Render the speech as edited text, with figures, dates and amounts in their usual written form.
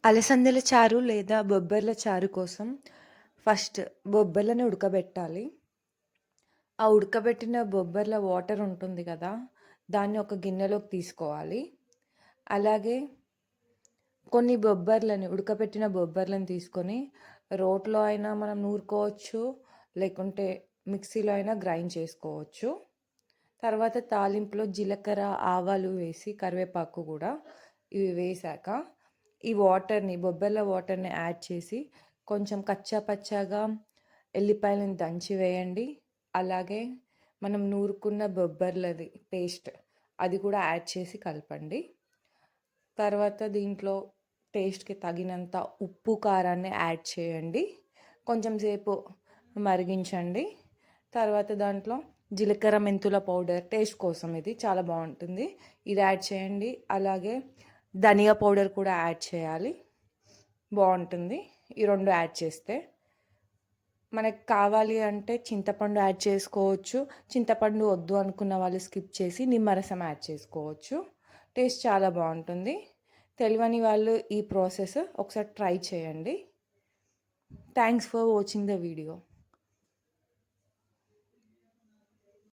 అలసందల చారు లేదా బొబ్బర్ల చారు కోసం ఫస్ట్ బొబ్బర్లని ఉడకబెట్టాలి. ఆ ఉడకబెట్టిన బొబ్బర్ల వాటర్ ఉంటుంది కదా! దాన్ని ఒక గిన్నెలోకి తీసుకోవాలి. అలాగే కొన్ని ఉడకబెట్టిన బొబ్బర్లను తీసుకొని రోట్లో అయినా మనం నూరుకోవచ్చు. లేకుంటే మిక్సీలో అయినా గ్రైండ్ చేసుకోవచ్చు. తర్వాత తాలింపులో జీలకర్ర, ఆవాలు వేసి కరివేపాకు కూడా ఇవి వేశాక బొబ్బర్ల వాటర్ని యాడ్ చేసి కొంచెం కచ్చా పచ్చాగా ఎల్లిపాయలను దంచి వేయండి. అలాగే మనం నూరుకున్న బొబ్బర్లది పేస్ట్ అది కూడా యాడ్ చేసి కలపండి. తర్వాత దీంట్లో టేస్ట్కి తగినంత ఉప్పు, కారాన్ని యాడ్ చేయండి. కొంచెం సేపు మరిగించండి. తర్వాత దాంట్లో జీలకర్ర, మెంతుల పౌడర్ టేస్ట్ కోసం ఇది చాలా బాగుంటుంది. ఇది యాడ్ చేయండి. అలాగే ధనియా పౌడర్ కూడా యాడ్ చేయాలి. బాగుంటుంది ఈ రెండు యాడ్ చేస్తే. మనకు కావాలి అంటే చింతపండు యాడ్ చేసుకోవచ్చు. చింతపండు వద్దు అనుకున్న వాళ్ళు స్కిప్ చేసి నిమ్మరసం యాడ్ చేసుకోవచ్చు. టేస్ట్ చాలా బాగుంటుంది. తెలియని వాళ్ళు ఈ ప్రాసెస్ ఒకసారి ట్రై చేయండి. Thanks for watching the video.